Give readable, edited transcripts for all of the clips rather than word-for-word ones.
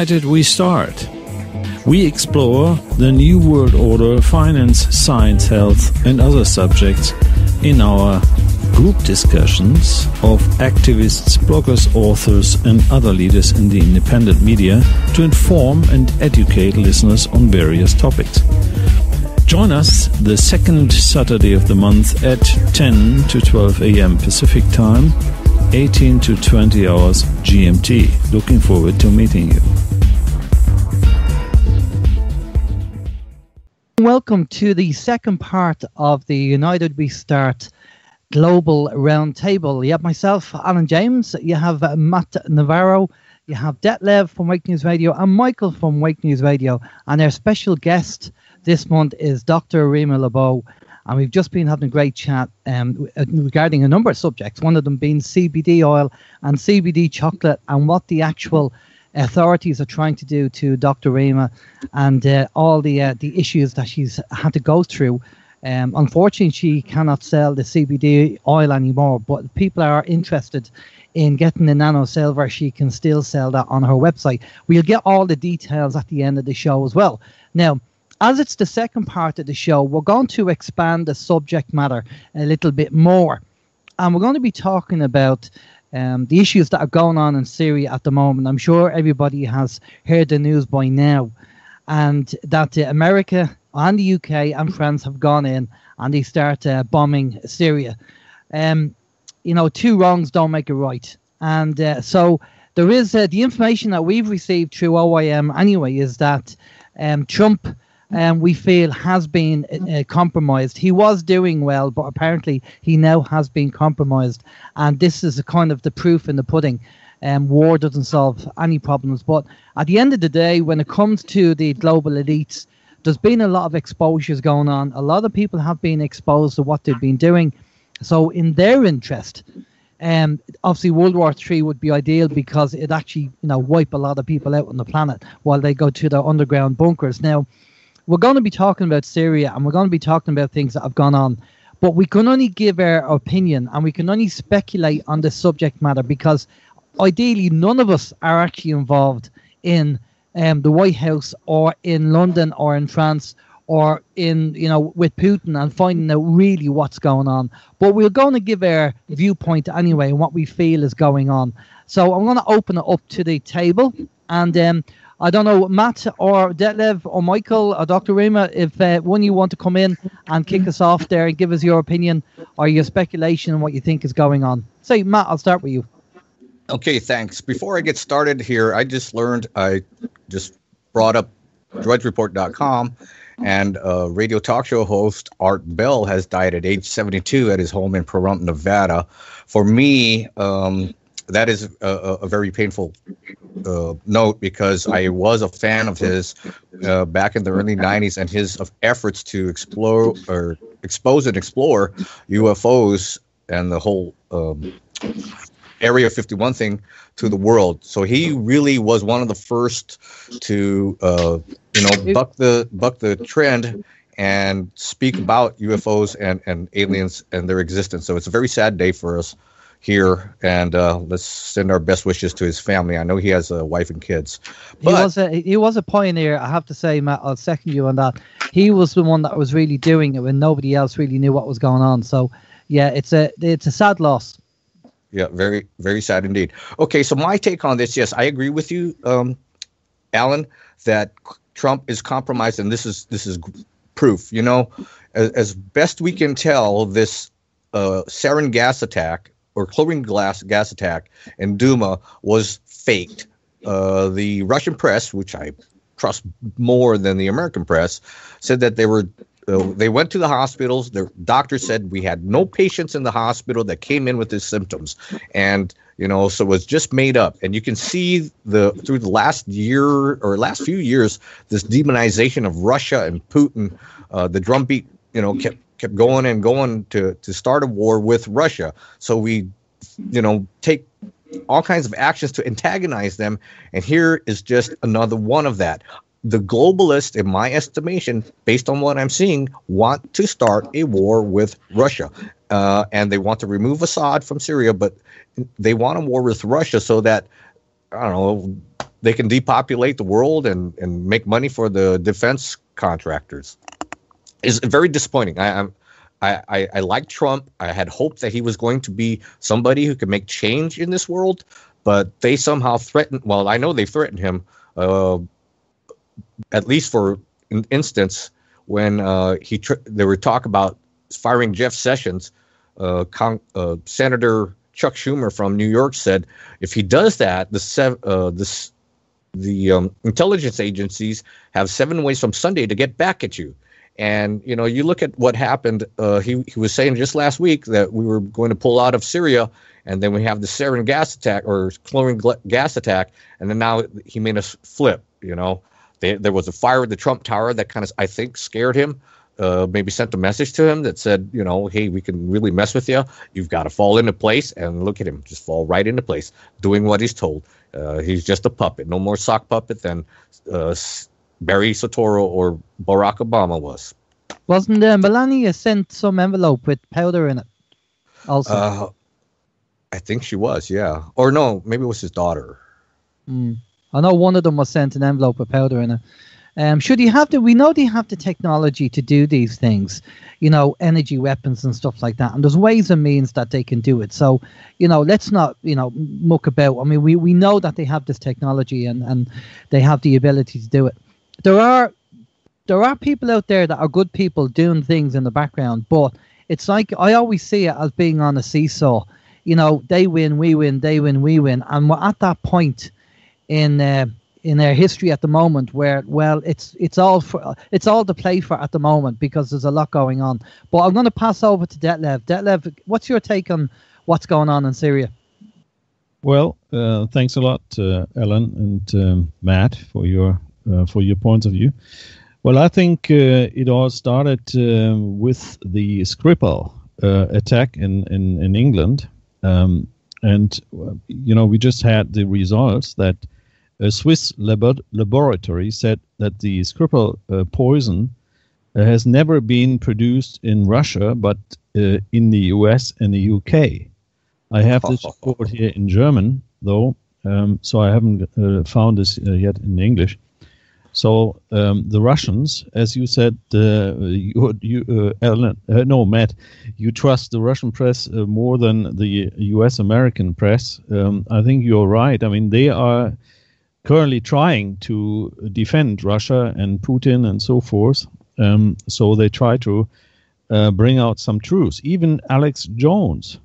UnitedWeStart. We explore the new world order, finance, science, health, and other subjects in our group discussions of activists, bloggers, authors, and other leaders in the independent media to inform and educate listeners on various topics. Join us the second Saturday of the month at 10 to 12 a.m. Pacific Time, 18 to 20 hours GMT. Looking forward to meeting you. Welcome to the second part of the UnitedWeStart Global Roundtable. You have myself, Alan James, you have Matt Navarro, you have Detlev from Wake News Radio, and Michael from Wake News Radio. And our special guest this month is Dr. Rima Laibow. And we've just been having a great chat regarding a number of subjects, one of them being CBD oil and CBD chocolate and what the actual authorities are trying to do to Dr. Rima and all the issues that she's had to go through. Unfortunately, she cannot sell the CBD oil anymore, but people are interested in getting the nano silver. She can still sell that on her website. We'll get all the details at the end of the show as well. Now, as it's the second part of the show, we're going to expand the subject matter a little bit more. And we're going to be talking about the issues that are going on in Syria at the moment. I'm sure everybody has heard the news by now. And that America and the UK and France have gone in and they start bombing Syria. Two wrongs don't make a right. And so there is the information that we've received through OIM anyway is that Trump, we feel, has been compromised. He was doing well, but apparently he now has been compromised. And this is a kind of the proof in the pudding. War doesn't solve any problems. But at the end of the day, when it comes to the global elites, there's been a lot of exposures going on. A lot of people have been exposed to what they've been doing. So in their interest, obviously World War III would be ideal because it actually, wipe a lot of people out on the planet while they go to their underground bunkers. Now, we're going to be talking about Syria and we're going to be talking about things that have gone on, but we can only give our opinion and we can only speculate on the subject matter because ideally none of us are actually involved in the White House or in London or in France or in, with Putin and finding out really what's going on. But we're going to give our viewpoint anyway and what we feel is going on. So I'm going to open it up to the table and I don't know, Matt or Detlev or Michael or Dr. Rima, if one of you want to come in and kick us off there and give us your opinion or your speculation on what you think is going on. So, Matt, I'll start with you. Okay, thanks. Before I get started here, I just brought up DrudgeReport.com, and radio talk show host Art Bell has died at age 72 at his home in Pahrump, Nevada. For me, that is a very painful note because I was a fan of his back in the early 90s and his efforts to expose and explore UFOs and the whole Area 51 thing to the world. So he really was one of the first to buck the trend and speak about UFOs and aliens and their existence. So it's a very sad day for us here, and let's send our best wishes to his family. I know he has a wife and kids. But he was a pioneer, I have to say, Matt. I'll second you on that. He was the one that was really doing it when nobody else really knew what was going on. So, yeah, it's a sad loss. Yeah, very, very sad indeed. Okay, so my take on this, yes, I agree with you, Alan, that Trump is compromised, and this is proof. As best we can tell, this sarin gas attack or chlorine gas attack in Duma was faked. The Russian press, which I trust more than the American press, said that they went to the hospitals. The doctor said we had no patients in the hospital that came in with these symptoms. And, so it was just made up. And you can see through the last few years, this demonization of Russia and Putin, the drumbeat, kept kept going and going to start a war with Russia. So we, take all kinds of actions to antagonize them. And here is just another one of that. The globalists, in my estimation, based on what I'm seeing, want to start a war with Russia. And they want to remove Assad from Syria, but they want a war with Russia so that, they can depopulate the world and make money for the defense contractors. It's very disappointing. I like Trump. I had hoped that he was going to be somebody who could make change in this world, but they somehow threatened. Well, I know they threatened him, at least for an instance, when there were talk about firing Jeff Sessions. Senator Chuck Schumer from New York said if he does that, the intelligence agencies have 7 ways from Sunday to get back at you. And, you look at what happened. He was saying just last week that we were going to pull out of Syria, and then we have the sarin gas attack or chlorine gas attack. And then now he made us flip. There was a fire at the Trump Tower that kind of, I think, scared him. Maybe sent a message to him that said, hey, we can really mess with you. You've got to fall into place. And look at him, just fall right into place, doing what he's told. He's just a puppet. No more sock puppet than Barry Soetoro or Barack Obama was. Wasn't Melania sent some envelope with powder in it also? I think she was, yeah. Or no, maybe it was his daughter. I know one of them was sent an envelope with powder in it. We know they have the technology to do these things, energy weapons and stuff like that. And there's ways and means that they can do it. So, let's not, muck about. I mean, we know that they have this technology and they have the ability to do it. There are people out there that are good people doing things in the background, but it's like I always see it as being on a seesaw. They win, we win, they win, we win. And we're at that point in our history at the moment where, well, it's all to play for at the moment because there's a lot going on. But I'm going to pass over to Detlev. Detlev, what's your take on what's going on in Syria? Well, thanks a lot, Ellen and Matt, for your points of view. Well, I think it all started with the Skripal attack in England, and we just had the results that a Swiss laboratory said that the Skripal poison has never been produced in Russia, but in the US and the UK. I have this report here in German, though, so I haven't found this yet in English. So the Russians, as you said, Matt, you trust the Russian press more than the US-American press. I think you're right. I mean, they are currently trying to defend Russia and Putin and so forth. So they try to bring out some truth. Even Alex Jones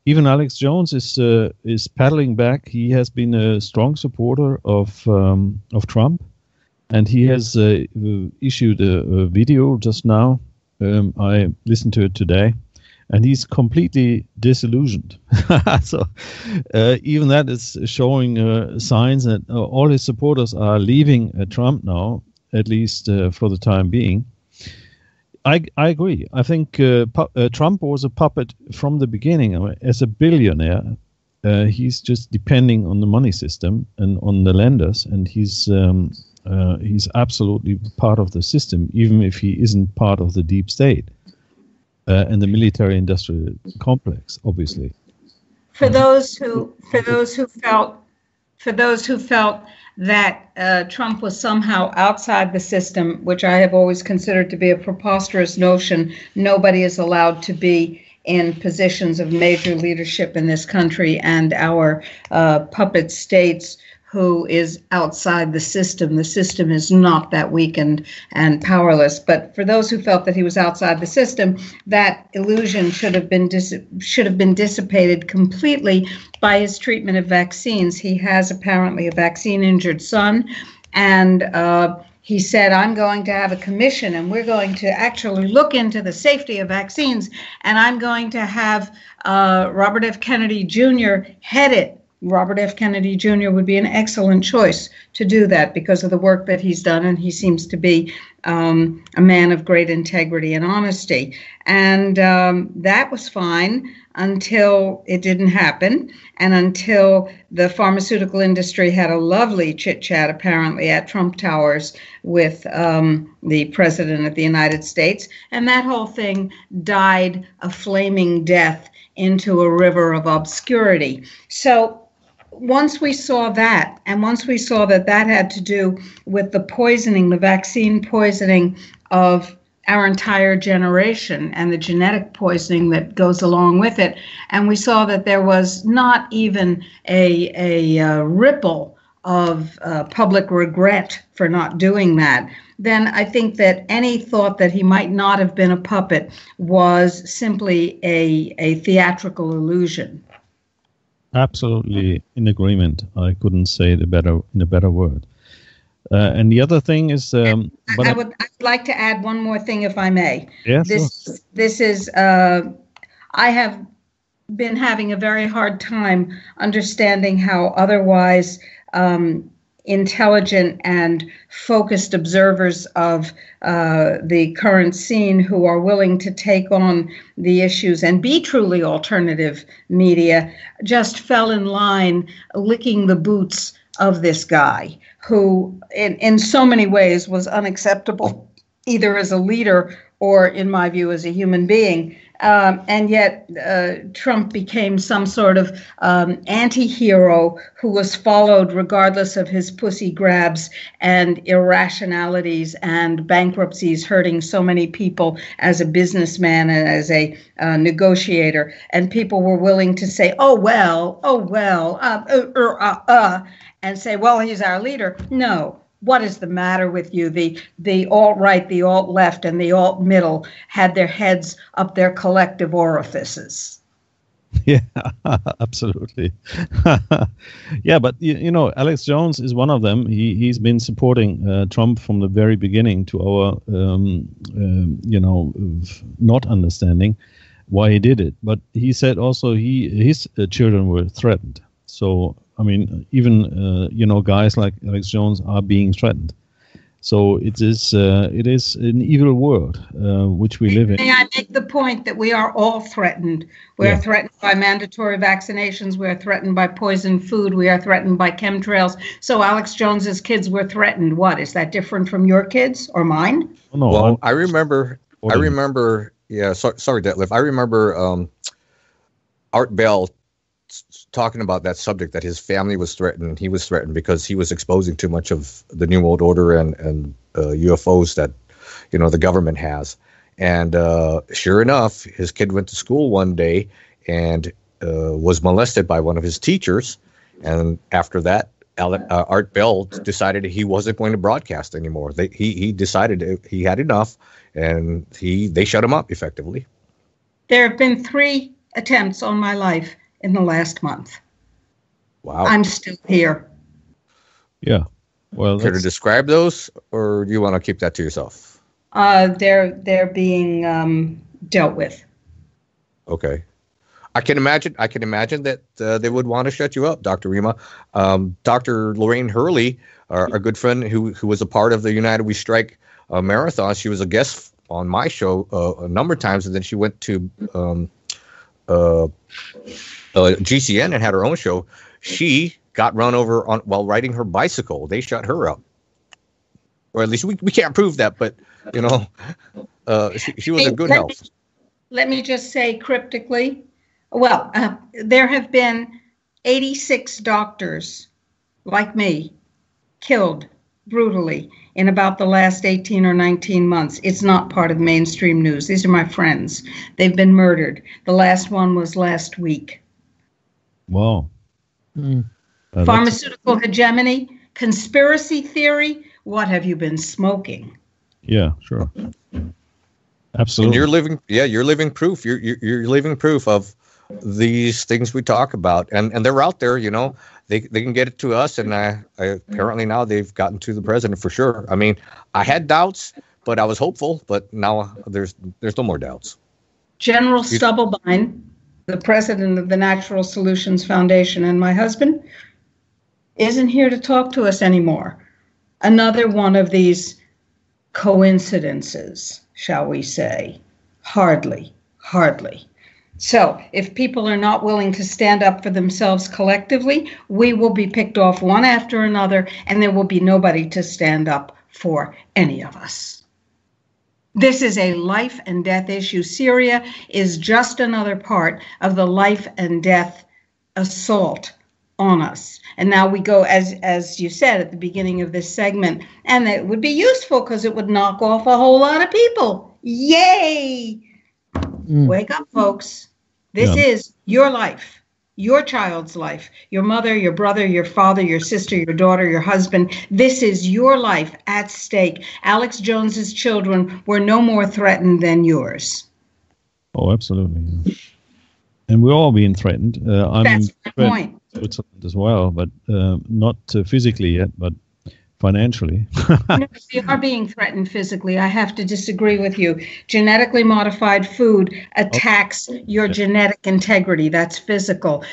is paddling back. He has been a strong supporter of Trump, and he has issued a video just now. I listened to it today, and he's completely disillusioned. So even that is showing signs that all his supporters are leaving Trump now, at least for the time being. I agree. I think Trump was a puppet from the beginning. I mean, as a billionaire, he's just depending on the money system and on the lenders, and he's absolutely part of the system, even if he isn't part of the deep state and the military-industrial complex, obviously. For those who felt that Trump was somehow outside the system, which I have always considered to be a preposterous notion. Nobody is allowed to be in positions of major leadership in this country, and our puppet states who is outside the system. The system is not that weakened and powerless. But for those who felt that he was outside the system, that illusion should have been dissipated completely by his treatment of vaccines. He has apparently a vaccine-injured son, and he said, I'm going to have a commission, and we're going to actually look into the safety of vaccines, and I'm going to have Robert F. Kennedy Jr. head it. Robert F. Kennedy Jr. would be an excellent choice to do that because of the work that he's done, and he seems to be a man of great integrity and honesty. And that was fine until it didn't happen, and until the pharmaceutical industry had a lovely chit-chat, apparently, at Trump Towers with the President of the United States. And that whole thing died a flaming death into a river of obscurity. So once we saw that, and once we saw that that had to do with the poisoning, the vaccine poisoning of our entire generation and the genetic poisoning that goes along with it, and we saw that there was not even a ripple of public regret for not doing that, then I think that any thought that he might not have been a puppet was simply a theatrical illusion. Absolutely in agreement. I couldn't say it in a better word. And the other thing is, I would like to add one more thing, if I may. Yes. This is I have been having a very hard time understanding how otherwise intelligent and focused observers of the current scene who are willing to take on the issues and be truly alternative media just fell in line licking the boots of this guy who in so many ways was unacceptable, either as a leader or, in my view, as a human being. And yet Trump became some sort of anti-hero who was followed regardless of his pussy grabs and irrationalities and bankruptcies hurting so many people as a businessman and as a negotiator. And people were willing to say, and say, well, he's our leader. No. What is the matter with you? The alt-right, the alt-left, and the alt-middle had their heads up their collective orifices. Yeah, absolutely. Yeah, but you know, Alex Jones is one of them. He's been supporting Trump from the very beginning to our, not understanding why he did it. But he said also his children were threatened. So, I mean, even guys like Alex Jones are being threatened. So it is an evil world which we live in. May I make the point that we are all threatened? We are threatened by mandatory vaccinations. We are threatened by poisoned food. We are threatened by chemtrails. So Alex Jones's kids were threatened. What, is that different from your kids or mine? No. Well, I remember. Yeah. Sorry, Detlev. I remember Art Bell talking about that subject, that his family was threatened. He was threatened because he was exposing too much of the New World Order and UFOs that, the government has. And sure enough, his kid went to school one day and was molested by one of his teachers. And after that, Art Bell decided he wasn't going to broadcast anymore. He decided he had enough, and they shut him up effectively. There have been 3 attempts on my life in the last month. Wow. I'm still here. Yeah. Well, care to describe those, or do you want to keep that to yourself? They're being dealt with. Okay. I can imagine that they would want to shut you up, Dr. Rima. Dr. Lorraine Hurley, our good friend who was a part of the UnitedWeStart marathon, she was a guest on my show a number of times, and then she went to GCN and had her own show. She got run over while riding her bicycle. They shut her up, or at least we can't prove that. But she was in good health. Let me just say cryptically, well, there have been 86 doctors like me killed brutally in about the last 18 or 19 months. It's not part of mainstream news. These are my friends. They've been murdered. The last one was last week. Wow. Pharmaceutical hegemony, conspiracy theory. What have you been smoking? Yeah, sure. Absolutely. And you're living proof. You're living proof of these things we talk about, and they're out there. They can get it to us, and apparently now they've gotten to the president for sure. I mean, I had doubts, but I was hopeful. But now there's no more doubts. General Stubblebine, the president of the Natural Solutions Foundation, and my husband, isn't here to talk to us anymore. Another one of these coincidences, shall we say. Hardly, hardly. So if people are not willing to stand up for themselves collectively, we will be picked off one after another, and there will be nobody to stand up for any of us. This is a life and death issue. Syria is just another part of the life and death assault on us. And now we go, as you said at the beginning of this segment, and it would be useful because it would knock off a whole lot of people. Yay! Wake up, folks. This is your life, your child's life, your mother, your brother, your father, your sister, your daughter, your husband. This is your life at stake. Alex Jones's children were no more threatened than yours. Oh, absolutely. Yeah. And we're all being threatened. I'm That's the point. Switzerland as well, but not physically yet, but financially. No, we are being threatened physically. I have to disagree with you. Genetically modified food attacks your genetic integrity. That's physical.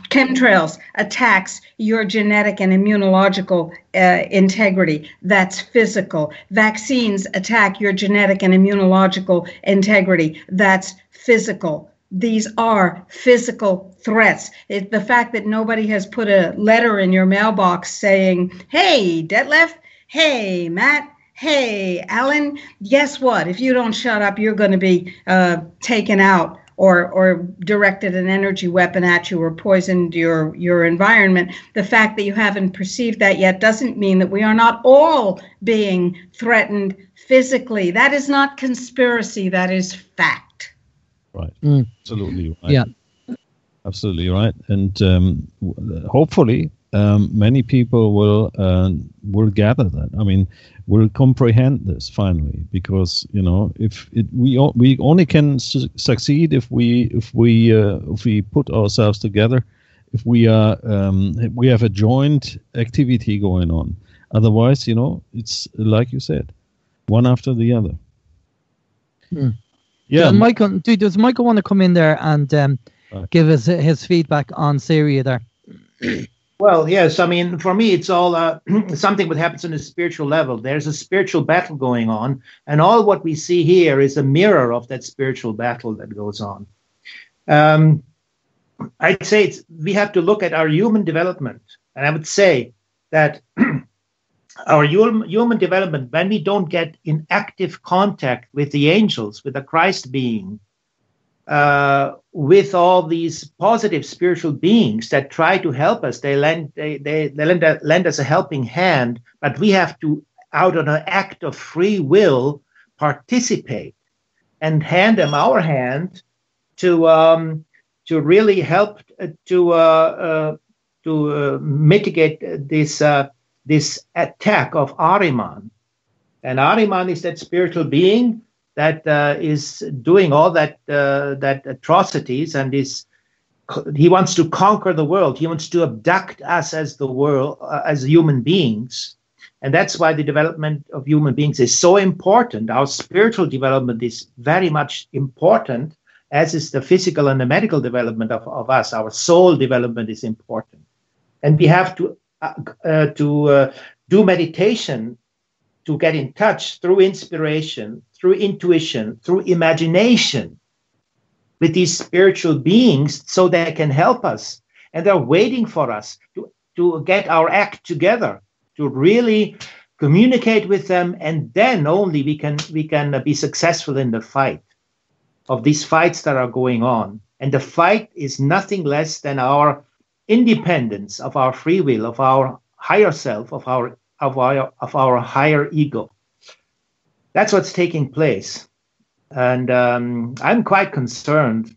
Chemtrails attacks your genetic and immunological integrity. That's physical. Vaccines attack your genetic and immunological integrity. That's physical. These are physical threats. The fact that nobody has put a letter in your mailbox saying, hey, Detlev, hey, Matt, hey, Alan, guess what? If you don't shut up, you're going to be taken out or directed an energy weapon at you or poisoned your environment. The fact that you haven't perceived that yet doesn't mean that we are not all being threatened physically. That is not conspiracy. That is fact. Right. Absolutely right. Yeah. Absolutely right. And hopefully many people will gather that. I mean, will comprehend this finally, because if we only can succeed if we put ourselves together, if we have a joint activity going on. Otherwise, it's like you said, one after the other. Yeah, does Michael want to come in there and give us his feedback on Syria there? Well, yes. I mean, for me, it's all something that happens on a spiritual level. There's a spiritual battle going on, and all what we see here is a mirror of that spiritual battle that goes on. I'd say we have to look at our human development, and I would say that our human development, when we don't get in active contact with the angels, with the Christ being, with all these positive spiritual beings that try to help us, they lend us a helping hand, but we have to, out of an act of free will, participate and hand them our hand to really help to mitigate this attack of Ahriman. And Ahriman is that spiritual being that is doing all that atrocities, and he wants to conquer the world. He wants to abduct us as the world, as human beings. And that's why the development of human beings is so important. Our spiritual development is very much important, as is the physical and the medical development of us. Our soul development is important. And we have to do meditation, to get in touch through inspiration, through intuition, through imagination with these spiritual beings, so they can help us. And they're waiting for us to get our act together, to really communicate with them, and then only we can be successful in the fight of these fights that are going on. And the fight is nothing less than our independence, of our free will, of our higher self, of our higher ego. That's what's taking place. And I'm quite concerned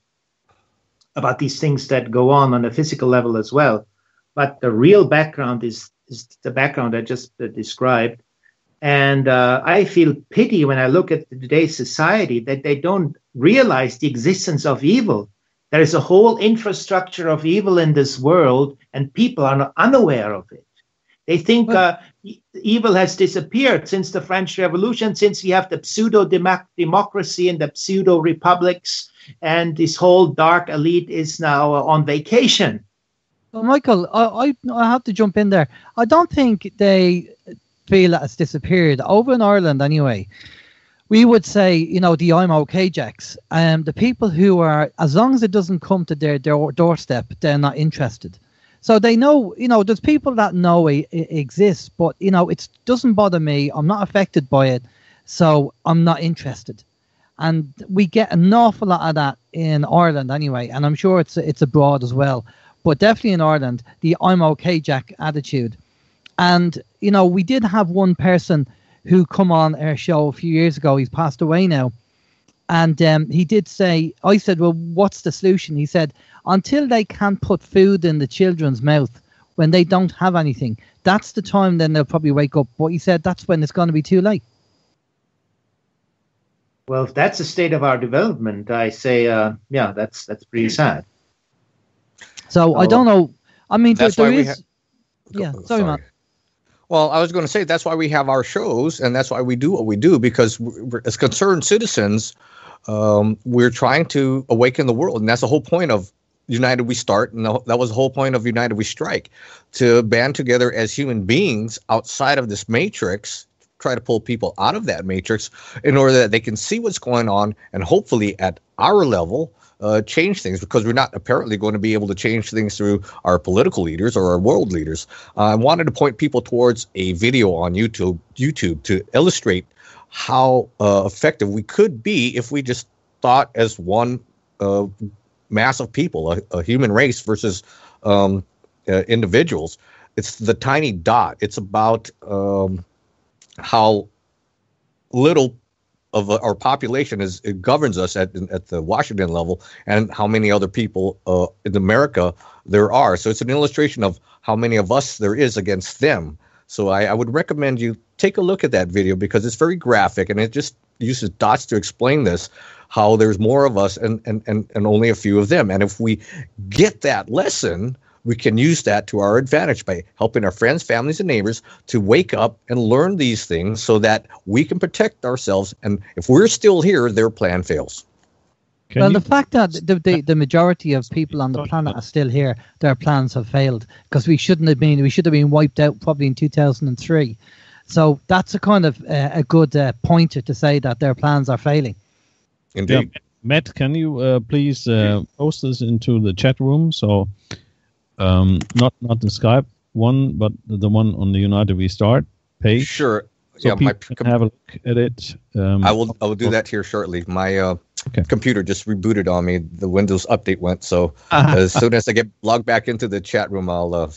about these things that go on a physical level as well. But the real background is the background I just described. And I feel pity when I look at today's society, that they don't realize the existence of evil. There is a whole infrastructure of evil in this world, and people are unaware of it. They think evil has disappeared since the French Revolution, since we have the pseudo-democracy and the pseudo-republics, and this whole dark elite is now on vacation. Well, Michael, I have to jump in there. I don't think they feel that it's disappeared. Over in Ireland, anyway, we would say, you know, the I'm okay Jacks. The people who are, as long as it doesn't come to their doorstep, they're not interested. So they know, you know, there's people that know it exists, but, you know, it doesn't bother me. I'm not affected by it, so I'm not interested. And we get an awful lot of that in Ireland anyway, and I'm sure it's abroad as well. But definitely in Ireland, the I'm okay Jack attitude. And, you know, we did have one person who come on our show a few years ago. He's passed away now. And he did say, I said, well, what's the solution? He said, until they can put food in the children's mouth when they don't have anything, that's the time then they'll probably wake up. But he said that's when it's going to be too late. Well, if that's the state of our development, I say, yeah, that's pretty sad. So I don't know. I mean, there is. Yeah, sorry, Matt. Well, I was going to say that's why we have our shows, and that's why we do what we do, because we're, as concerned citizens, we're trying to awaken the world, and that's the whole point of United We Start, and that was the whole point of United We Strike, to band together as human beings outside of this matrix, try to pull people out of that matrix in order that they can see what's going on, and hopefully at our level, change things, because we're not apparently going to be able to change things through our political leaders or our world leaders. I wanted to point people towards a video on YouTube to illustrate how effective we could be if we just thought as one mass of people, a human race versus individuals. It's the tiny dot. It's about how little of our population it governs us at the Washington level, and how many other people in America there are. So it's an illustration of how many of us there is against them. So I would recommend you take a look at that video, because it's very graphic, and it just uses dots to explain this, how there's more of us and only a few of them. And if we get that lesson, we can use that to our advantage by helping our friends, families, and neighbors to wake up and learn these things so that we can protect ourselves. And if we're still here, their plan fails. The fact that the majority of people on the planet are still here, their plans have failed, because we should have been wiped out probably in 2003. So that's a kind of a good pointer to say that their plans are failing. Indeed. Yeah. Matt, can you please post this into the chat room? So not the Skype one, but the one on the United We Start page. Sure. So people can have a look at it. I will do that here shortly. My computer just rebooted on me. The Windows update went, so as soon as I get logged back into the chat room, I'll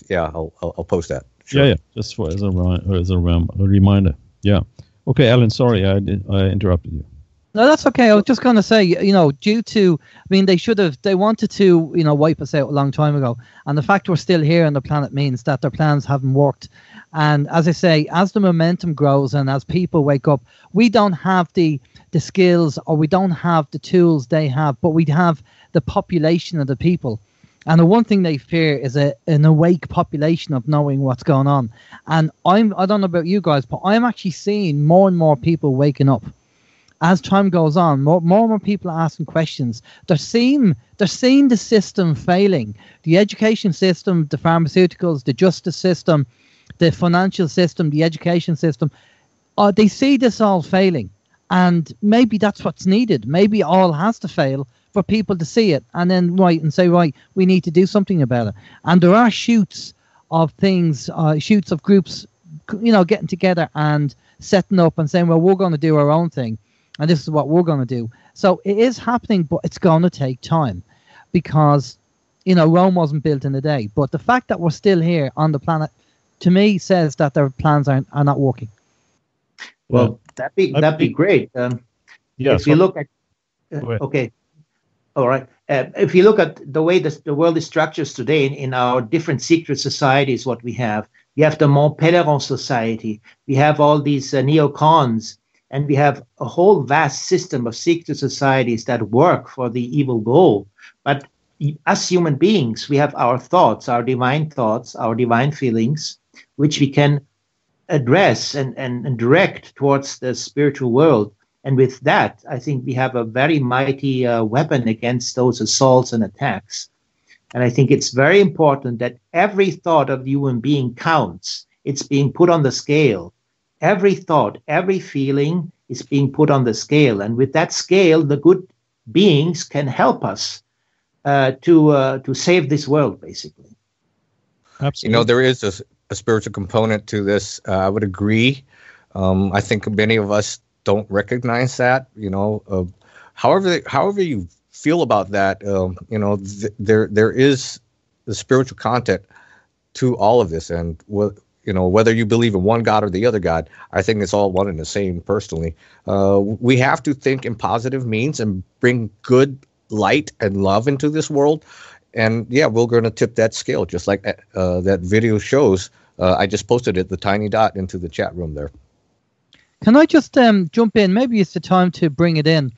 post that. Sure. Yeah, just as a reminder. Yeah. Okay, Alan. Sorry, I interrupted you. No, that's okay. I was just going to say, you know, they wanted to, you know, wipe us out a long time ago. And the fact we're still here on the planet means that their plans haven't worked. And as I say, as the momentum grows and as people wake up, we don't have the skills, or we don't have the tools they have, but we have the population of the people. And the one thing they fear is an awake population of knowing what's going on. And I don't know about you guys, but I'm actually seeing more and more people waking up. As time goes on, more and more people are asking questions. They're seeing the system failing. The education system, the pharmaceuticals, the justice system, the financial system, the education system. They see this all failing. And maybe that's what's needed. Maybe all has to fail for people to see it and then say, we need to do something about it. And there are shoots of things, shoots of groups, you know, getting together and setting up and saying, well, we're going to do our own thing. And this is what we're going to do. So it is happening, but it's going to take time, because, you know, Rome wasn't built in a day. But the fact that we're still here on the planet, to me, says that their plans are not working. Well, that'd be great. If you look at, okay, all right. If you look at the way the world is structured today in our different secret societies, what we have the Mont Pelerin Society, we have all these neocons. And we have a whole vast system of secret societies that work for the evil goal. But as human beings, we have our thoughts, our divine feelings, which we can address and direct towards the spiritual world. And with that, I think we have a very mighty weapon against those assaults and attacks. And I think it's very important that every thought of the human being counts. It's being put on the scale. every thought, every feeling is being put on the scale. And with that scale, the good beings can help us to save this world, basically. Absolutely. There is a spiritual component to this. I would agree. I think many of us don't recognize that. However you feel about that, there is the spiritual content to all of this, and whether you believe in one God or the other God, I think it's all one and the same. Personally, we have to think in positive means and bring good light and love into this world. And yeah, we're going to tip that scale, just like that video shows. I just posted it, the tiny dot, into the chat room there. Can I just jump in? Maybe it's the time to bring it in.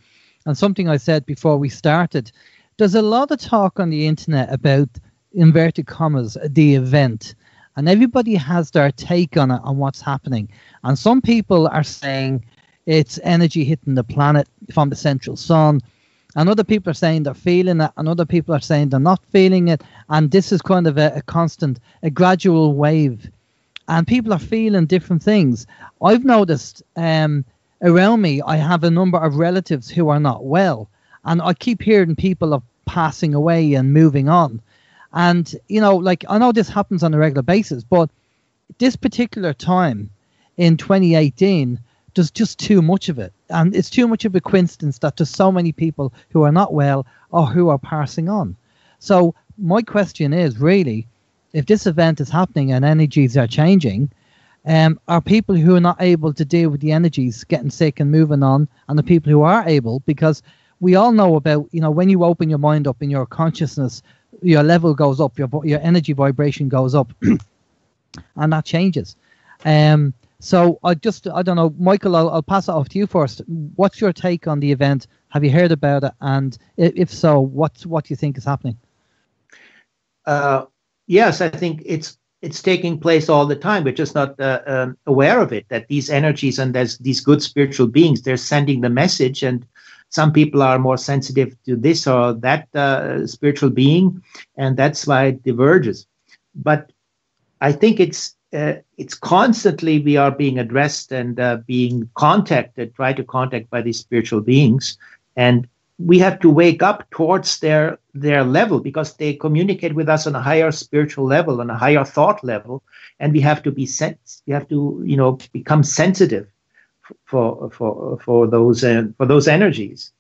And something I said before we started, there's a lot of talk on the internet about, inverted commas, the event. And everybody has their take on it, on what's happening. And some people are saying it's energy hitting the planet from the central sun. And other people are saying they're feeling it. And other people are saying they're not feeling it. And this is kind of a gradual wave. And people are feeling different things. I've noticed around me, I have a number of relatives who are not well. And I keep hearing people of passing away and moving on. And, I know this happens on a regular basis, but this particular time in 2018, there's just too much of it. And it's too much of a coincidence that there's so many people who are not well or who are passing on. So my question is really, if this event is happening and energies are changing, are people who are not able to deal with the energies getting sick and moving on, and the people who are able, because we all know about, when you open your mind up in your consciousness, your level goes up, your energy vibration goes up, and that changes. So I don't know, Michael, I'll pass it off to you first. What's your take on the event? Have you heard about it? And if so, what do you think is happening? Yes, I think it's taking place all the time. We're just not aware of it, that these energies and there's these good spiritual beings, they're sending the message, and some people are more sensitive to this or that spiritual being, and that's why it diverges. But I think it's constantly we are being addressed and being tried to contact by these spiritual beings, and we have to wake up towards their level, because they communicate with us on a higher spiritual level, on a higher thought level, and we have to become sensitive for those energies.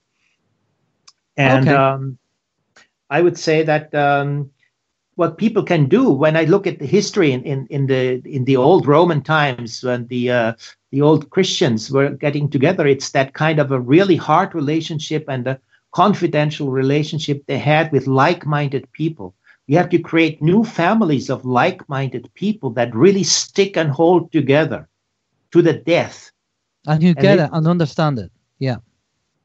And okay. I would say that what people can do, when I look at the history in the old Roman times, when the old Christians were getting together, it's that kind of a really hard relationship and a confidential relationship they had with like-minded people. You have to create new families of like-minded people that really stick and hold together to the death. And you get it and understand it. Yeah.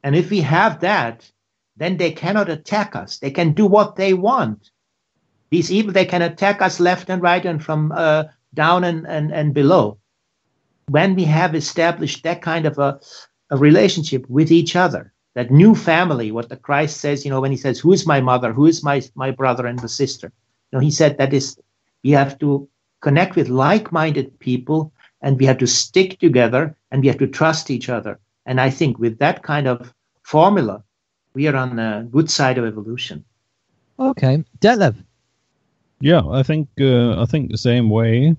And if we have that, then they cannot attack us. They can do what they want. These evil, they can attack us left and right and from down and below. When we have established that kind of a relationship with each other, that new family, what the Christ says, when he says, who is my mother, who is my brother and the sister? He said that is, we have to connect with like-minded people, and we have to stick together, and we have to trust each other. And I think with that kind of formula, we are on the good side of evolution. Okay. Detlev. Yeah, I think the same way.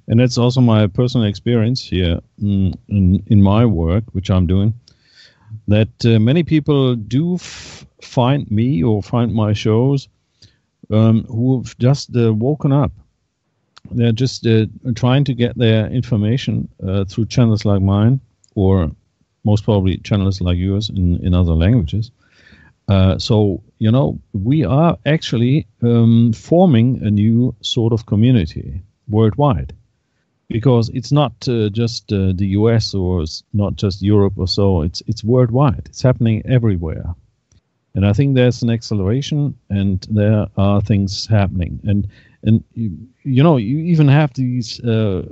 And that's also my personal experience here in my work, which I'm doing, that many people do find me or find my shows who've just woken up. They're just trying to get their information through channels like mine, or most probably channels like yours in other languages. So, we are actually forming a new sort of community worldwide, because it's not just the US or it's not just Europe or so. It's worldwide. It's happening everywhere. And I think there's an acceleration, and there are things happening. And you even have these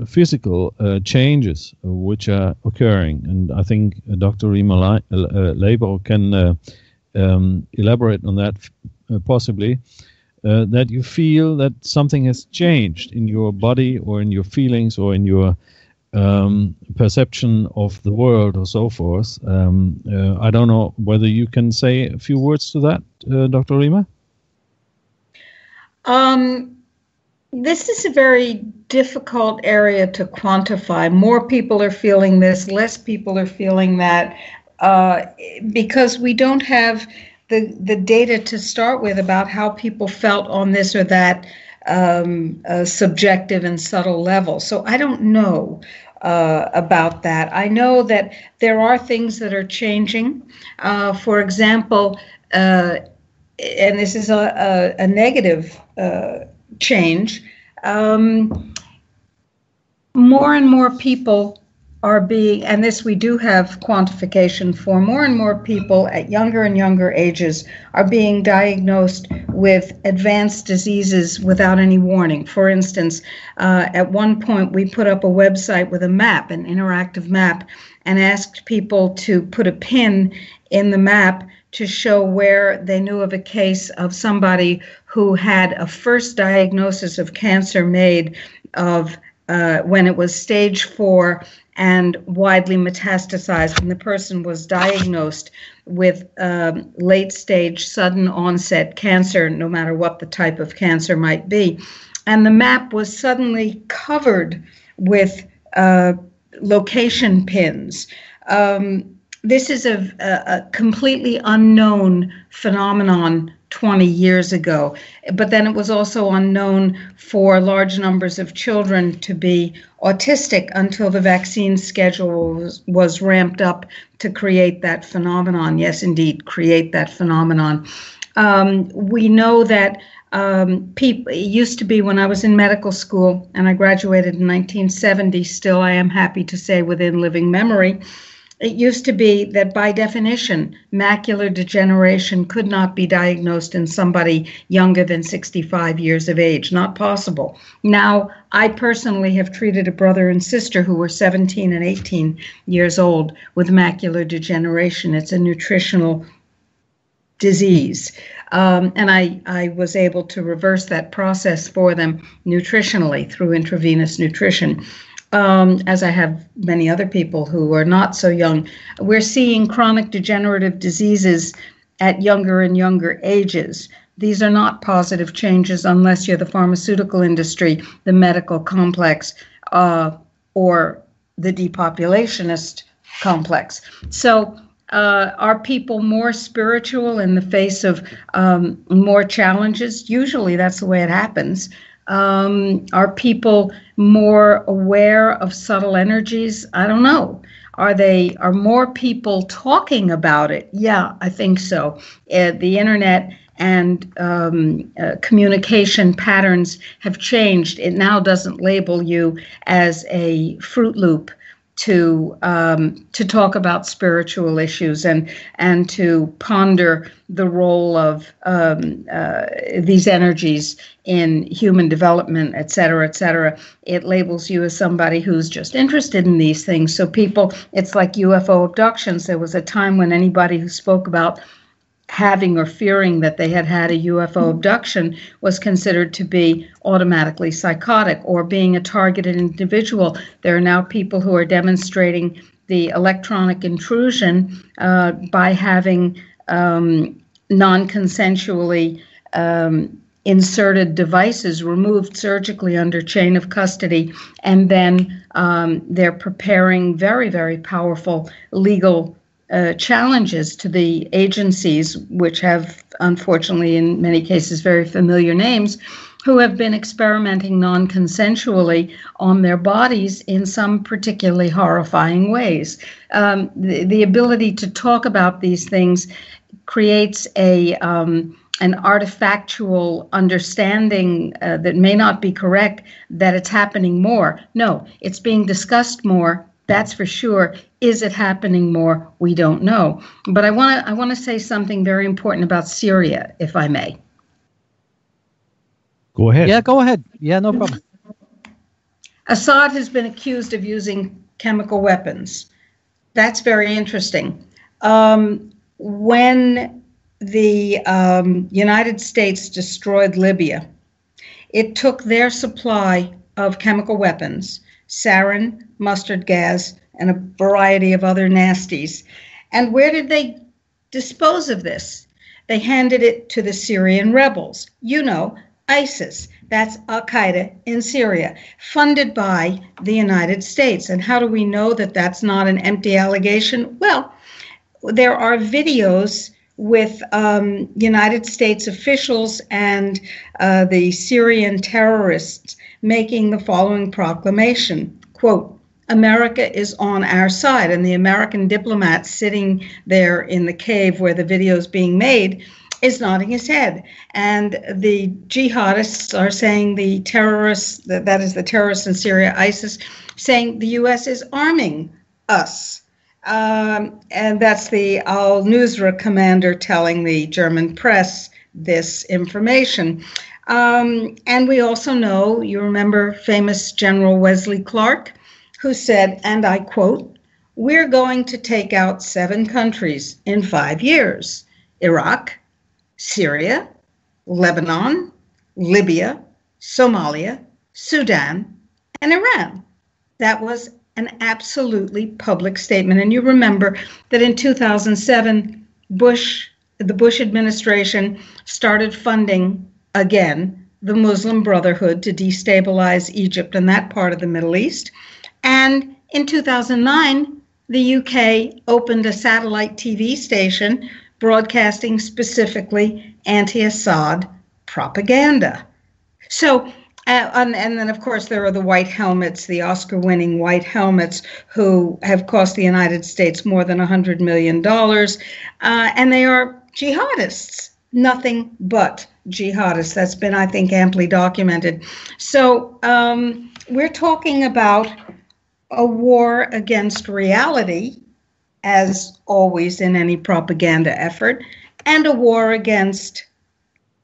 physical changes which are occurring. And I think Dr. Rima Laibow can elaborate on that possibly, that you feel that something has changed in your body or in your feelings or in your perception of the world or so forth. I don't know whether you can say a few words to that, Dr. Rima? This is a very difficult area to quantify. More people are feeling this, less people are feeling that, because we don't have the data to start with about how people felt on this or that subjective and subtle level. So I don't know about that. I know that there are things that are changing. For example, and this is a negative change, more and more people are being, and this we do have quantification for, more and more people at younger and younger ages are being diagnosed with advanced diseases without any warning. For instance, at one point we put up a website with a map, an interactive map, and asked people to put a pin in the map to show where they knew of a case of somebody who had a first diagnosis of cancer made of when it was stage 4 and widely metastasized, when the person was diagnosed with late stage sudden onset cancer, no matter what the type of cancer might be. And the map was suddenly covered with location pins. This is a completely unknown phenomenon 20 years ago, but then it was also unknown for large numbers of children to be autistic until the vaccine schedule was ramped up to create that phenomenon. Yes, indeed, create that phenomenon. We know that people, it used to be when I was in medical school, and I graduated in 1970, still I am happy to say within living memory, it used to be that by definition, macular degeneration could not be diagnosed in somebody younger than 65 years of age. Not possible. Now, I personally have treated a brother and sister who were 17 and 18 years old with macular degeneration. It's a nutritional disease. And I was able to reverse that process for them nutritionally through intravenous nutrition. As I have many other people who are not so young. We're seeing chronic degenerative diseases at younger and younger ages. These are not positive changes unless you're the pharmaceutical industry, the medical complex, or the depopulationist complex. So are people more spiritual in the face of more challenges? Usually that's the way it happens. Are people more aware of subtle energies? I don't know. Are more people talking about it? Yeah, I think so. The internet and communication patterns have changed. It now doesn't label you as a Fruit Loop to talk about spiritual issues and to ponder the role of these energies in human development, et cetera, et cetera. It labels you as somebody who's just interested in these things. So people, it's like UFO abductions. There was a time when anybody who spoke about having or fearing that they had had a UFO abduction was considered to be automatically psychotic or being a targeted individual. There are now people who are demonstrating the electronic intrusion by having non-consensually inserted devices removed surgically under chain of custody, and then they're preparing very, very powerful legal challenges to the agencies, which have, unfortunately, in many cases, very familiar names, who have been experimenting non-consensually on their bodies in some particularly horrifying ways. The ability to talk about these things creates an artifactual understanding that may not be correct, that it's happening more. No, it's being discussed more. That's for sure. Is it happening more? We don't know. But I want to say something very important about Syria, if I may. Go ahead. Yeah, go ahead. Yeah, no problem. Assad has been accused of using chemical weapons. That's very interesting. When the United States destroyed Libya, it took their supply of chemical weapons, sarin, mustard gas, and a variety of other nasties. And where did they dispose of this? They handed it to the Syrian rebels. You know, ISIS. That's Al-Qaeda in Syria, funded by the United States. And how do we know that that's not an empty allegation? Well, there are videos with United States officials and the Syrian terrorists making the following proclamation, quote, America is on our side. And the American diplomat sitting there in the cave where the video is being made is nodding his head. And the jihadists are saying the terrorists, that is the terrorists in Syria, ISIS, saying the U.S. is arming us. And that's the al-Nusra commander telling the German press this information. And we also know, you remember famous General Wesley Clark, who said, and I quote, we're going to take out 7 countries in 5 years: Iraq, Syria, Lebanon, Libya, Somalia, Sudan, and Iran. That was an absolutely public statement. And you remember that in 2007, the Bush administration started funding again the Muslim Brotherhood to destabilize Egypt and that part of the Middle East. And in 2009, the UK opened a satellite TV station broadcasting specifically anti-Assad propaganda. So, and then, of course, there are the white helmets, the Oscar-winning white helmets, who have cost the United States more than $100 million. And they are jihadists, nothing but jihadists. That's been, I think, amply documented. So we're talking about a war against reality, as always in any propaganda effort, and a war against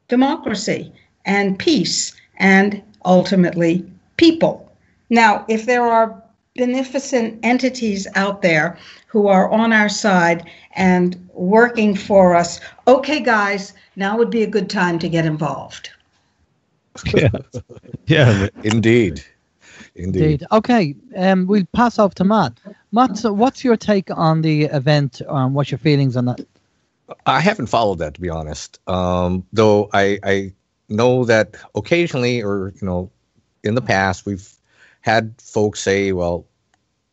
democracy and peace and ultimately people. Now, if there are beneficent entities out there who are on our side and working for us, okay, guys, now would be a good time to get involved. Yeah, indeed. Okay, we'll pass off to Matt. Matt, so what's your take on the event? What's your feelings on that? I haven't followed that, to be honest. Though I know that occasionally, or in the past, we've had folks say, "Well,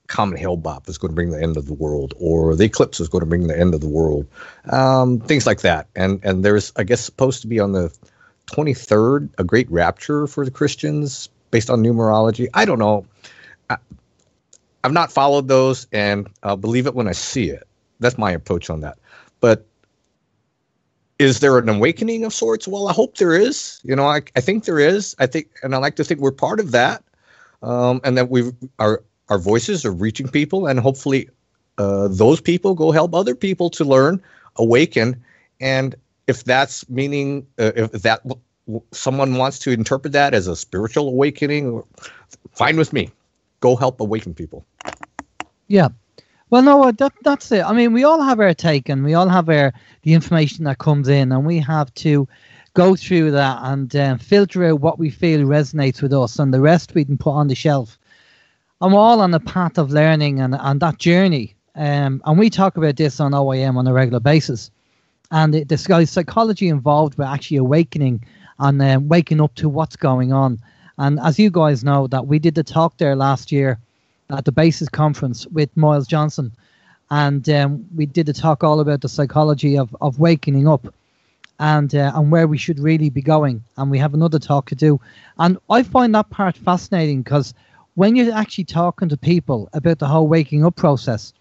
Comet Hale-Bopp is going to bring the end of the world," or "The eclipse is going to bring the end of the world," things like that. And there's, I guess, supposed to be on the 23rd a great rapture for the Christians based on numerology. I don't know. I've not followed those, and I'll believe it when I see it. That's my approach on that. But is there an awakening of sorts? Well, I hope there is. I think there is. I think, and I like to think we're part of that, and that our voices are reaching people, and hopefully those people go help other people to learn, awaken, and if that's meaning, if that someone wants to interpret that as a spiritual awakening, fine with me. Go help awaken people. Yeah. Well, no, that's it. I mean, we all have our take, and we all have the information that comes in, and we have to go through that and filter out what we feel resonates with us, and the rest we can put on the shelf. And we're all on the path of learning and that journey. And we talk about this on OIM on a regular basis. And the psychology involved with actually awakening and waking up to what's going on. And as you guys know, that we did the talk there last year at the Basis Conference with Miles Johnson. And we did the talk all about the psychology of waking up and where we should really be going. And we have another talk to do. And I find that part fascinating because when you're actually talking to people about the whole waking up process,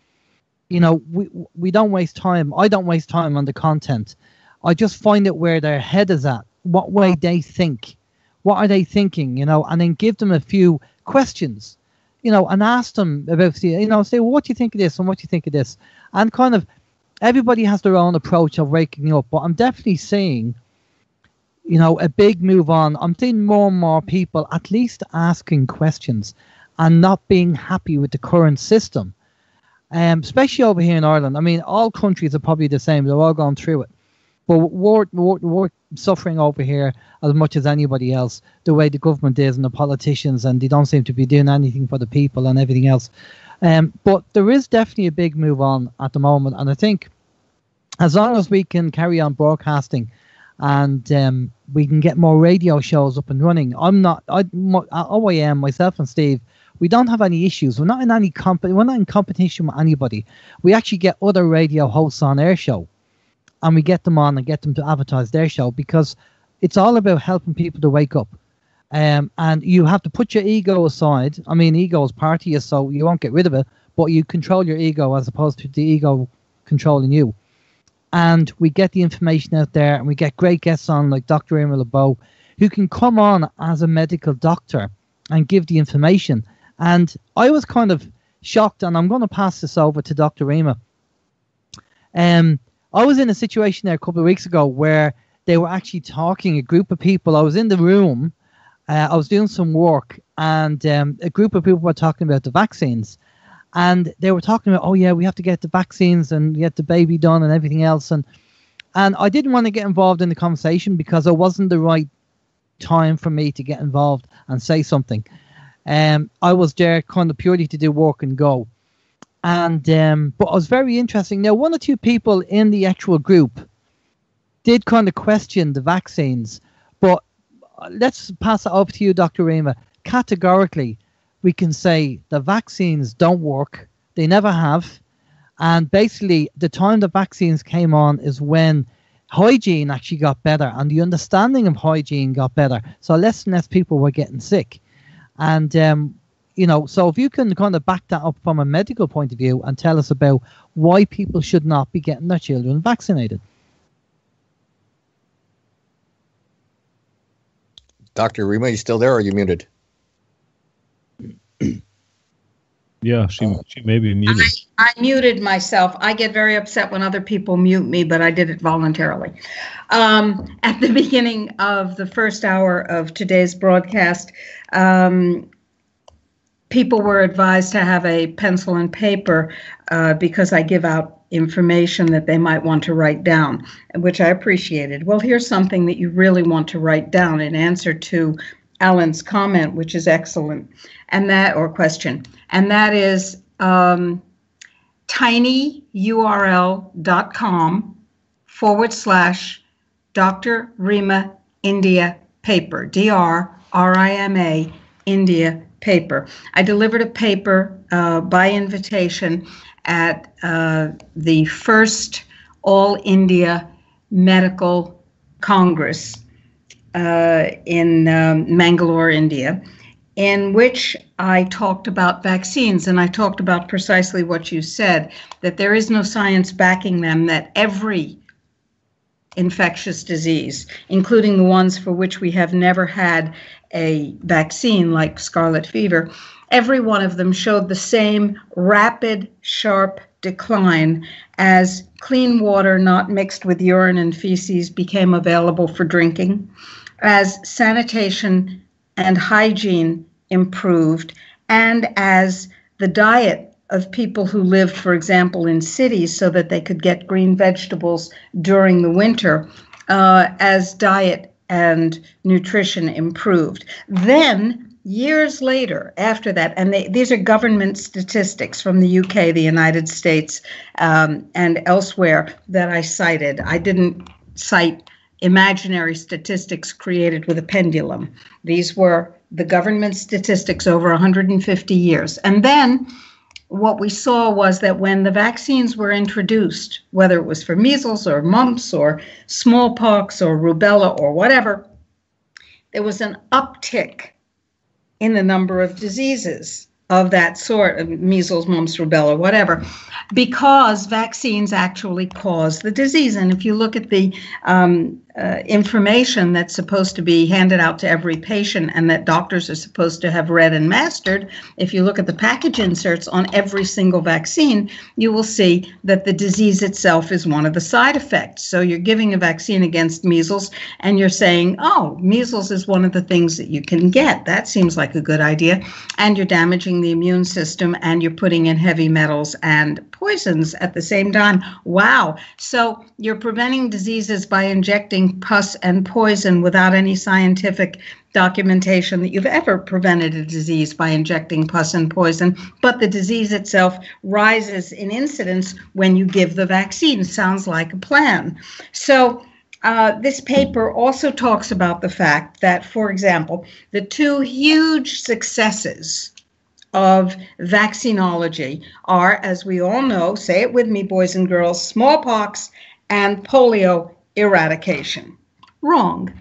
we don't waste time. I don't waste time on the content. I just find it where their head is at, what way they think, what are they thinking, and then give them a few questions, and ask them about, say, well, what do you think of this and what do you think of this? And kind of everybody has their own approach of waking up, but I'm definitely seeing, a big move on. I'm seeing more and more people at least asking questions and not being happy with the current system. Especially over here in Ireland. I mean, all countries are probably the same. They're all going through it. But we're suffering over here as much as anybody else, the way the government is and the politicians, and they don't seem to be doing anything for the people and everything else. But there is definitely a big move on at the moment, and I think as long as we can carry on broadcasting and we can get more radio shows up and running, OIM, myself and Steve, we don't have any issues. We're not in any we're not in competition with anybody. We actually get other radio hosts on our show, and we get them on and get them to advertise their show, because it's all about helping people to wake up. And you have to put your ego aside. I mean, ego is part of you, so you won't get rid of it, but you control your ego as opposed to the ego controlling you. And we get the information out there, and we get great guests on like Dr. Rima Laibow, who can come on as a medical doctor and give the information. And I was kind of shocked, and I'm going to pass this over to Dr. Rima. I was in a situation there a couple of weeks ago where they were actually talking, a group of people. I was in the room, I was doing some work, and a group of people were talking about the vaccines. And they were talking about, oh yeah, we have to get the vaccines and get the baby done and everything else. And I didn't want to get involved in the conversation because it wasn't the right time for me to get involved and say something. I was there kind of purely to do work and go. And but it was very interesting. Now, one or two people in the actual group did kind of question the vaccines. But let's pass it over to you, Dr. Rima. Categorically, we can say the vaccines don't work. They never have. And basically, the time the vaccines came on is when hygiene actually got better and the understanding of hygiene got better. So less and less people were getting sick. And, so if you can kind of back that up from a medical point of view and tell us about why people should not be getting their children vaccinated. Dr. Rima, you still there, or are you muted? Yeah, she may be muted. I muted myself. I get very upset when other people mute me, but I did it voluntarily. At the beginning of the first hour of today's broadcast, people were advised to have a pencil and paper because I give out information that they might want to write down, which I appreciated. Well, here's something that you really want to write down in answer to Alan's comment, which is excellent, question, and that is tinyurl.com/Dr. Rima India paper, DRRIMA India paper. I delivered a paper by invitation at the first All India Medical Congress in Mangalore, India, in which I talked about vaccines, and I talked about precisely what you said, that there is no science backing them, that every infectious disease, including the ones for which we have never had a vaccine, like scarlet fever, every one of them showed the same rapid, sharp decline as clean water not mixed with urine and feces became available for drinking, as sanitation and hygiene improved, and as the diet of people who lived, for example, in cities so that they could get green vegetables during the winter, as diet and nutrition improved. Then, years later, after that, and these are government statistics from the UK, the United States, and elsewhere that I cited. I didn't cite imaginary statistics created with a pendulum. These were the government statistics over 150 years. And then what we saw was that when the vaccines were introduced, whether it was for measles or mumps or smallpox or rubella or whatever, there was an uptick in the number of diseases of that sort, of measles, mumps, rubella, whatever, because vaccines actually cause the disease. And if you look at the information that's supposed to be handed out to every patient and that doctors are supposed to have read and mastered, if you look at the package inserts on every single vaccine, you will see that the disease itself is one of the side effects. So you're giving a vaccine against measles and you're saying, oh, measles is one of the things that you can get. That seems like a good idea. And you're damaging the immune system and you're putting in heavy metals and poisons at the same time. Wow. So you're preventing diseases by injecting pus and poison without any scientific documentation that you've ever prevented a disease by injecting pus and poison, but the disease itself rises in incidence when you give the vaccine. Sounds like a plan. So this paper also talks about the fact that, for example, the two huge successes of vaccinology are, as we all know, say it with me, boys and girls, smallpox and polio eradication. Wrong.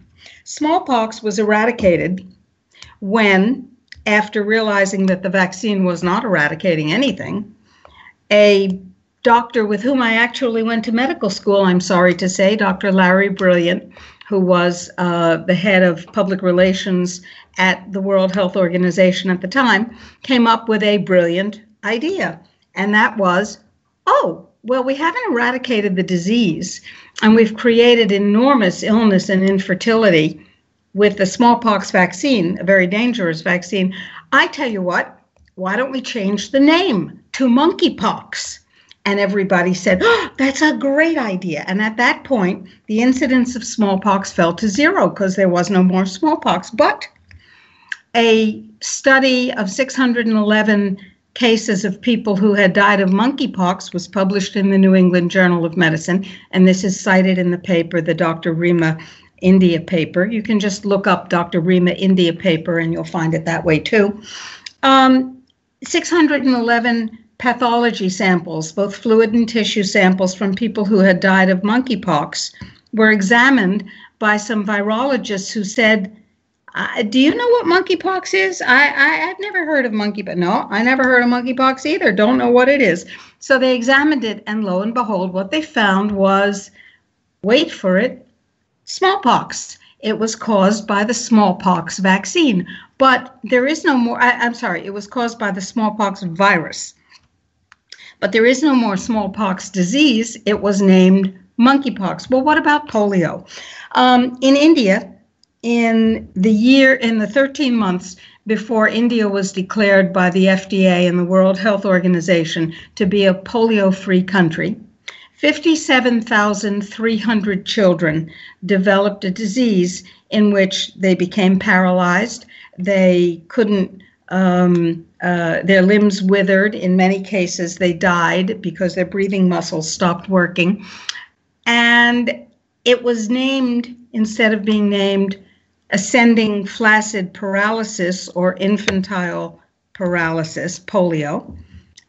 Smallpox was eradicated when, after realizing that the vaccine was not eradicating anything, a doctor with whom I actually went to medical school, I'm sorry to say, Dr. Larry Brilliant, who was the head of public relations at the World Health Organization at the time, came up with a brilliant idea. And that was, oh, well, we haven't eradicated the disease, and we've created enormous illness and infertility with the smallpox vaccine, a very dangerous vaccine. I tell you what, why don't we change the name to monkeypox? And everybody said, oh, that's a great idea. And at that point, the incidence of smallpox fell to zero because there was no more smallpox. But a study of 611 cases of people who had died of monkeypox was published in the New England Journal of Medicine, and this is cited in the paper, the Dr. Rima India paper. You can just look up Dr. Rima India paper and you'll find it that way too. 611 pathology samples, both fluid and tissue samples from people who had died of monkeypox, were examined by some virologists who said, do you know what monkeypox is? I've never heard of monkeypox. No, I never heard of monkeypox either. Don't know what it is. So they examined it, and lo and behold, what they found was, wait for it, smallpox. It was caused by the smallpox vaccine. But there is no more, I'm sorry, it was caused by the smallpox virus. But there is no more smallpox disease. It was named monkeypox. Well, what about polio? In India, in the 13 months before India was declared by the FDA and the World Health Organization to be a polio-free country, 57,300 children developed a disease in which they became paralyzed. They couldn't, their limbs withered. In many cases, they died because their breathing muscles stopped working. And it was named, instead of being named ascending flaccid paralysis or infantile paralysis, polio,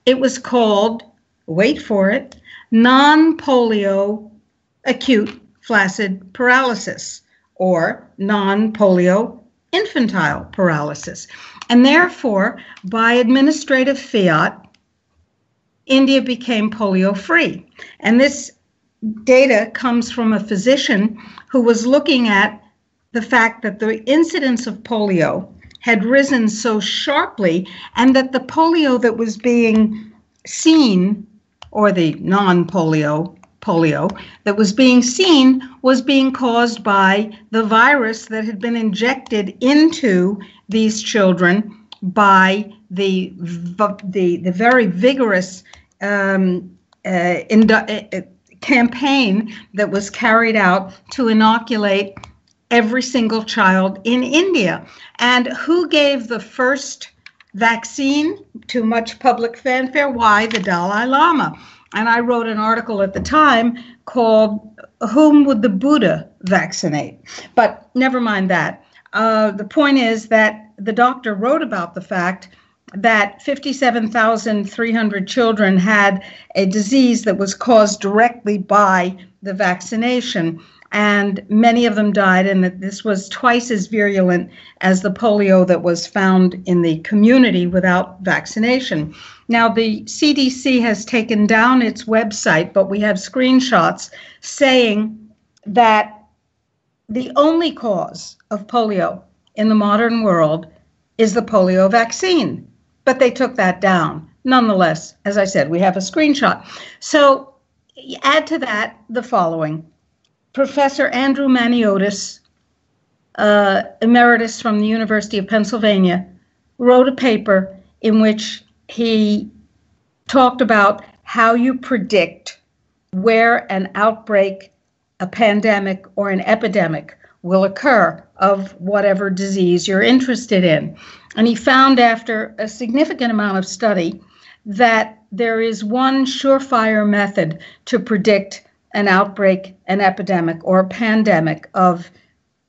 it was called, wait for it, non-polio acute flaccid paralysis or non-polio infantile paralysis. And therefore, by administrative fiat, India became polio-free. And this data comes from a physician who was looking at the fact that the incidence of polio had risen so sharply, and that the polio that was being seen, or the non-polio that was being seen, was being caused by the virus that had been injected into these children by the very vigorous campaign that was carried out to inoculate every single child in India. And who gave the first vaccine to much public fanfare? Why, the Dalai Lama. And I wrote an article at the time called, Whom Would the Buddha Vaccinate? But never mind that. The point is that the doctor wrote about the fact that 57,300 children had a disease that was caused directly by the vaccination, and many of them died, and that this was twice as virulent as the polio that was found in the community without vaccination. Now, the CDC has taken down its website, but we have screenshots saying that the only cause of polio in the modern world is the polio vaccine. But they took that down. Nonetheless, as I said, we have a screenshot. So add to that the following. Professor Andrew Maniotis, emeritus from the University of Pennsylvania, wrote a paper in which he talked about how you predict where an outbreak, a pandemic, or an epidemic will occur of whatever disease you're interested in. And he found after a significant amount of study that there is one surefire method to predict an outbreak, an epidemic, or a pandemic of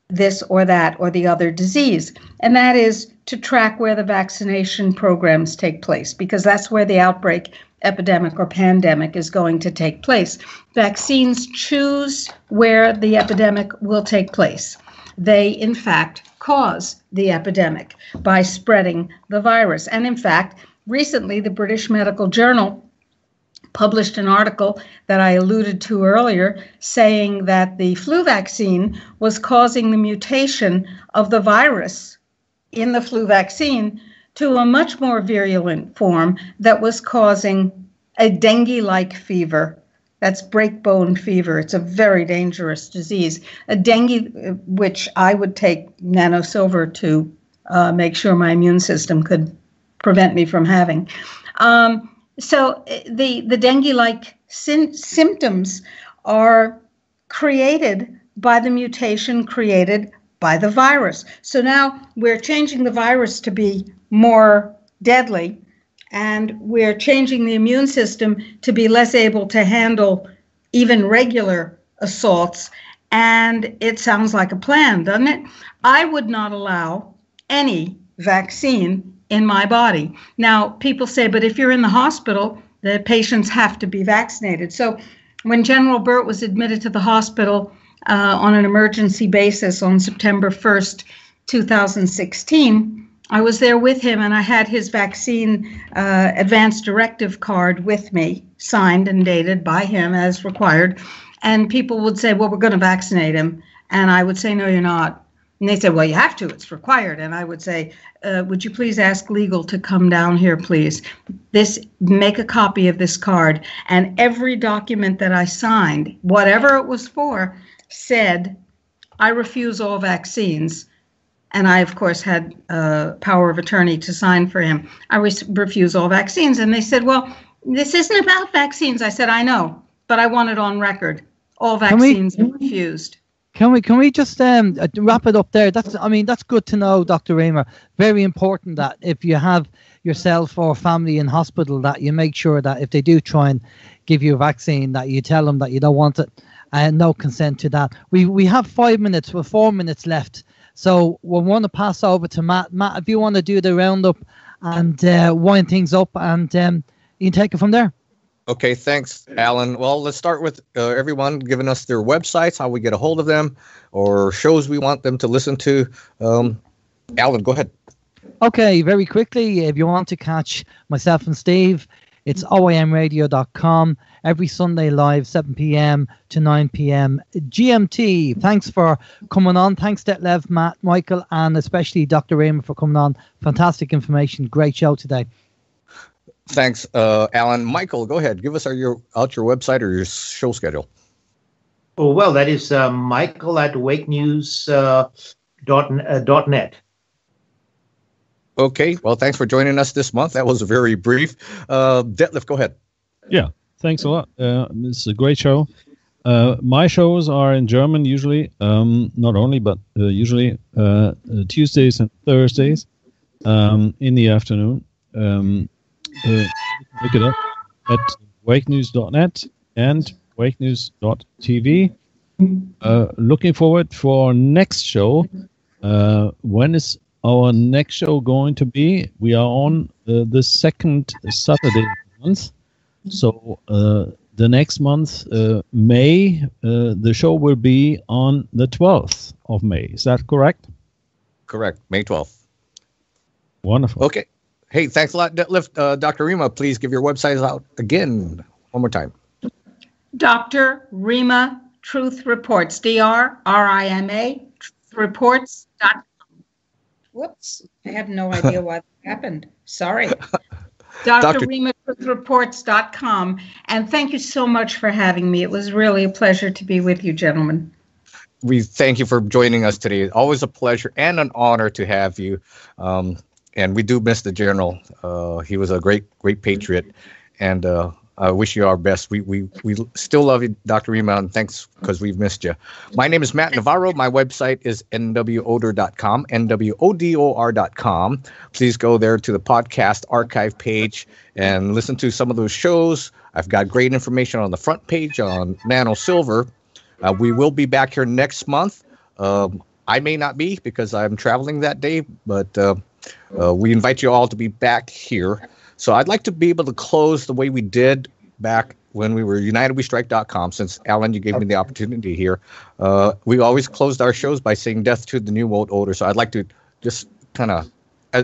this or that or the other disease. And that is to track where the vaccination programs take place, because that's where the outbreak, epidemic, or pandemic is going to take place. Vaccines choose where the epidemic will take place. They, in fact, cause the epidemic by spreading the virus. And in fact, recently, the British Medical Journal published an article that I alluded to earlier saying that the flu vaccine was causing the mutation of the virus in the flu vaccine to a much more virulent form that was causing a dengue-like fever. That's break-bone fever. It's a very dangerous disease. A dengue, which I would take nanosilver to make sure my immune system could prevent me from having. So the dengue-like symptoms are created by the mutation created by the virus. So now we're changing the virus to be more deadly, and we're changing the immune system to be less able to handle even regular assaults. And it sounds like a plan, doesn't it? I would not allow any vaccine in my body. Now, people say, but if you're in the hospital, the patients have to be vaccinated. So when General Burt was admitted to the hospital on an emergency basis on September 1st, 2016, I was there with him, and I had his vaccine advance directive card with me, signed and dated by him as required. And people would say, well, we're going to vaccinate him. And I would say, no, you're not. And they said, well, you have to, it's required. And I would say, would you please ask legal to come down here, please? Make a copy of this card. And every document that I signed, whatever it was for, said, I refuse all vaccines. And I, of course, had power of attorney to sign for him. I refuse all vaccines. And they said, well, this isn't about vaccines. I said, I know, but I want it on record. All vaccines are refused. Can we just wrap it up there? That's good to know, Dr. Rima. Very important that if you have yourself or family in hospital, that you make sure that if they do try and give you a vaccine, that you tell them that you don't want it and no consent to that. We have 5 minutes, with 4 minutes left. So we want to pass over to Matt. Matt, if you want to do the roundup and wind things up, and you can take it from there. Okay, thanks, Alan. Well, let's start with everyone giving us their websites, how we get a hold of them, or shows we want them to listen to. Alan, go ahead. Okay, very quickly, if you want to catch myself and Steve, it's oimradio.com, every Sunday live, 7 p.m. to 9 p.m. GMT. Thanks for coming on. Thanks, Detlev, Matt, Michael, and especially Dr. Rima for coming on. Fantastic information. Great show today. Thanks, Alan. Michael, go ahead. Give us your website or your show schedule. Oh, well, that is Michael at wakenews.net. Okay. Well, thanks for joining us this month. That was very brief. Detlev, go ahead. Yeah, thanks a lot. This is a great show. My shows are in German usually, not only, but usually Tuesdays and Thursdays in the afternoon. Look it up at wakenews.net and wakenews.tv. Looking forward for next show. When is our next show going to be? We are on the second Saturday of the month. So the next month, May, the show will be on the 12th of May. Is that correct? Correct. May 12th. Wonderful. Okay. Hey, thanks a lot, Detlev. Dr. Rima, please give your websites out again one more time. drrima Truth Reports, DRRIMA, truthreports.com. Whoops, I have no idea why that happened. Sorry. Dr. Rima, truthreports.com. And thank you so much for having me. It was really a pleasure to be with you, gentlemen. We thank you for joining us today. Always a pleasure and an honor to have you. And we do miss the General. He was a great patriot. And I wish you our best. We still love you, Dr. Rima, and thanks because we've missed you. My name is Matt Navarro. My website is nwodor.com, nwodor.com. Please go there to the podcast archive page and listen to some of those shows. I've got great information on the front page on nano silver. We will be back here next month. I may not be because I'm traveling that day, but we invite you all to be back here. So I'd like to be able to close the way we did back when we were UnitedWeStrike.com, since, Alan, you gave me the opportunity here. We always closed our shows by saying death to the New World Order. So I'd like to just kind of,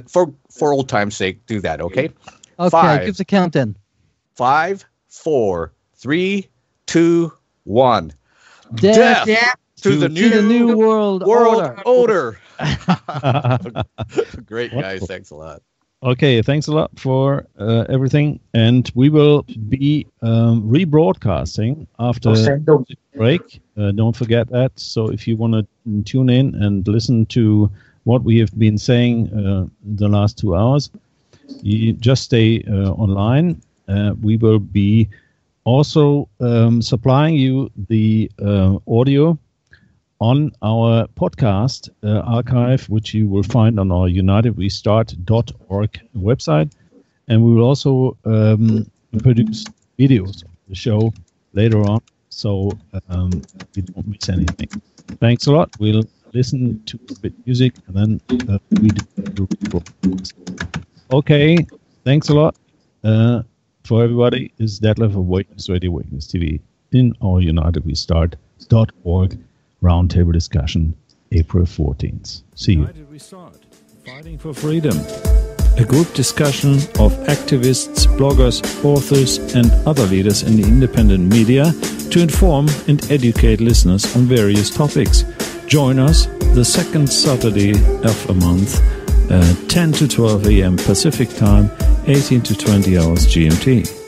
for old time's sake, do that, okay? Okay, give us a countdown. 5, 4, 3, 2, 1. Death to the New World Order. Great, guys. Thanks a lot. Okay, thanks a lot for everything, and we will be rebroadcasting after the break. Don't forget that. So if you want to tune in and listen to what we have been saying the last 2 hours, you just stay online. We will be also supplying you the audio on our podcast archive, which you will find on our UnitedWeStart.org website. And we will also produce videos of the show later on, so you don't miss anything. Thanks a lot. We'll listen to a bit of music, and then we do the report. Okay, thanks a lot. For everybody, this is Detlev of Witness Radio, Witness TV, in our UnitedWeStart.org Roundtable discussion, April 14th. See you. United We Start, fighting for freedom. A group discussion of activists, bloggers, authors, and other leaders in the independent media to inform and educate listeners on various topics. Join us the second Saturday of a month, 10 to 12 a.m. Pacific Time, 18 to 20 hours GMT.